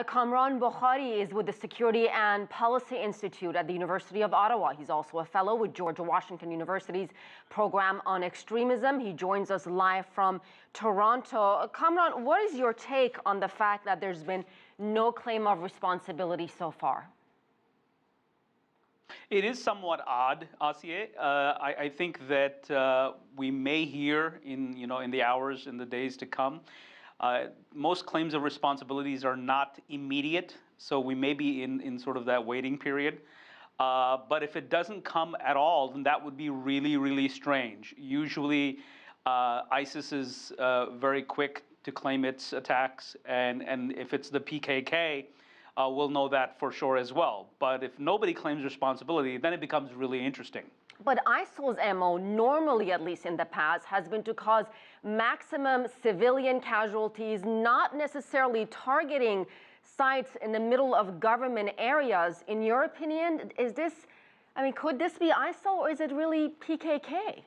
Kamran Bokhari is with the Security and Policy Institute at the University of Ottawa. He's also a fellow with George Washington University's program on extremism. He joins us live from Toronto. Kamran, what is your take on the fact that there's been no claim of responsibility so far? It is somewhat odd, Asiye. I think that we may hear in the hours, in the days to come. Most claims of responsibilities are not immediate, so we may be in sort of that waiting period. But if it doesn't come at all, then that would be really, really strange. Usually, ISIS is very quick to claim its attacks, and if it's the PKK, we'll know that for sure as well. But if nobody claims responsibility, then it becomes really interesting. But ISIL's MO, normally at least in the past, has been to cause maximum civilian casualties, not necessarily targeting sites in the middle of government areas. In your opinion, could this be ISIL or is it really PKK?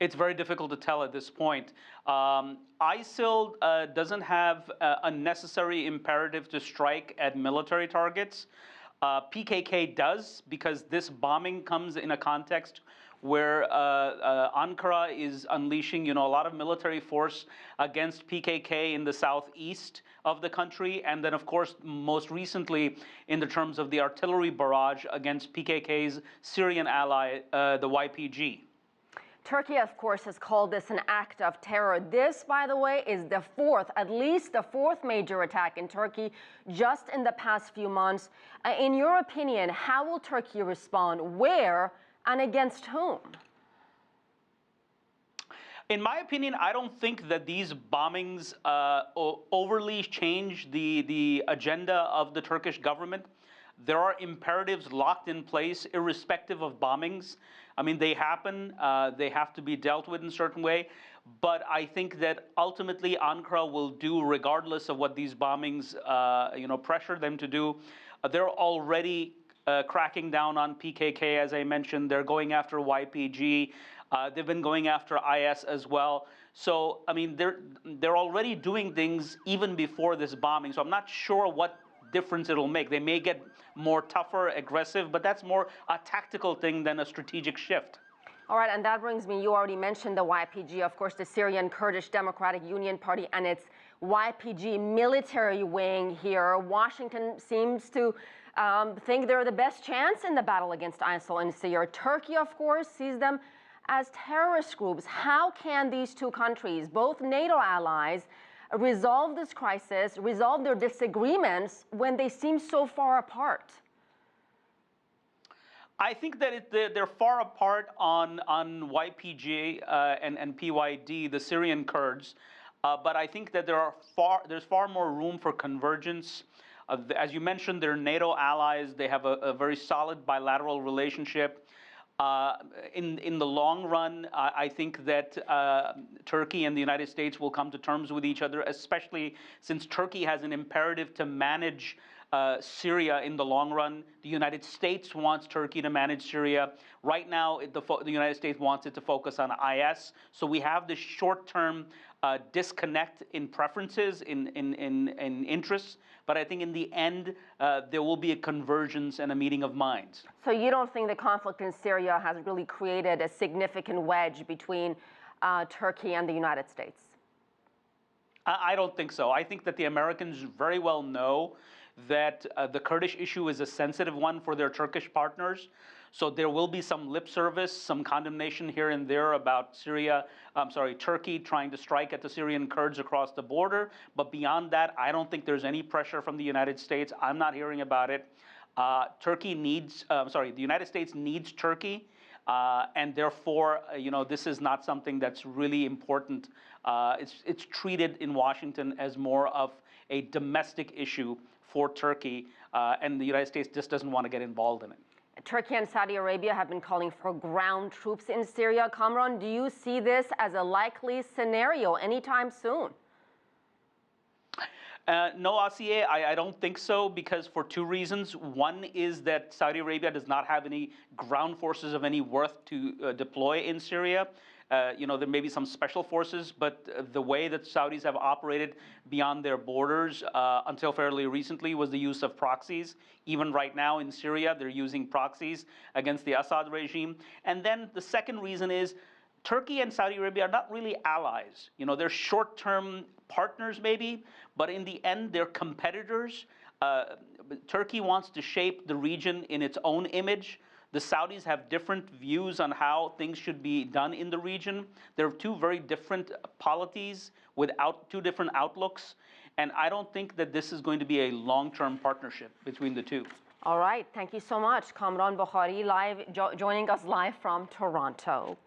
It's very difficult to tell at this point. ISIL doesn't have a necessary imperative to strike at military targets. PKK does, because this bombing comes in a context where Ankara is unleashing, a lot of military force against PKK in the southeast of the country, and then, of course, most recently, in the terms of the artillery barrage against PKK's Syrian ally, the YPG. Turkey, of course, has called this an act of terror. This, by the way, is at least the fourth major attack in Turkey just in the past few months. In your opinion, how will Turkey respond? Where and against whom? In my opinion, I don't think that these bombings overly change the agenda of the Turkish government. There are imperatives locked in place irrespective of bombings. I mean, they happen, they have to be dealt with in a certain way, but I think that ultimately Ankara will do, regardless of what these bombings pressure them to do. They're already cracking down on PKK, as I mentioned. They're going after YPG. They've been going after IS as well. So, I mean, they're already doing things even before this bombing. So I'm not sure what difference it'll make. They may get more tougher, aggressive, but that's more a tactical thing than a strategic shift. All right, and that brings me, you already mentioned the YPG, of course, the Syrian Kurdish Democratic Union Party and its YPG military wing here. Washington seems to think they're the best chance in the battle against ISIL in Syria. Turkey, of course, sees them as terrorist groups. How can these two countries, both NATO allies, resolve this crisis, resolve their disagreements when they seem so far apart? I think that they're far apart on YPG and PYD, the Syrian Kurds, but I think that there's far more room for convergence. As you mentioned, they're NATO allies. They have a very solid bilateral relationship. In the long run, I think that Turkey and the United States will come to terms with each other, especially since Turkey has an imperative to manage Syria in the long run. The United States wants Turkey to manage Syria. Right now, the United States wants it to focus on IS. So we have this short-term disconnect in preferences, in interests. But I think in the end, there will be a convergence and a meeting of minds. So you don't think the conflict in Syria has really created a significant wedge between Turkey and the United States? I don't think so. I think that the Americans very well know that the Kurdish issue is a sensitive one for their Turkish partners. So there will be some lip service, some condemnation here and there about Turkey trying to strike at the Syrian Kurds across the border. But beyond that, I don't think there's any pressure from the United States. I'm not hearing about it. The United States needs Turkey. And therefore, this is not something that's really important. It's treated in Washington as more of a domestic issue for Turkey, and the United States just doesn't want to get involved in it. Turkey and Saudi Arabia have been calling for ground troops in Syria. Kamran, do you see this as a likely scenario anytime soon? No, Asiye, I don't think so, because for two reasons. One is that Saudi Arabia does not have any ground forces of any worth to deploy in Syria. There may be some special forces, but the way that Saudis have operated beyond their borders until fairly recently was the use of proxies. Even right now in Syria, they're using proxies against the Assad regime. And then the second reason is Turkey and Saudi Arabia are not really allies. They're short-term partners maybe, but in the end, they're competitors. Turkey wants to shape the region in its own image. The Saudis have different views on how things should be done in the region. There are two very different polities with two different outlooks. And I don't think that this is going to be a long-term partnership between the two. All right. Thank you so much, Kamran Bokhari, joining us live from Toronto.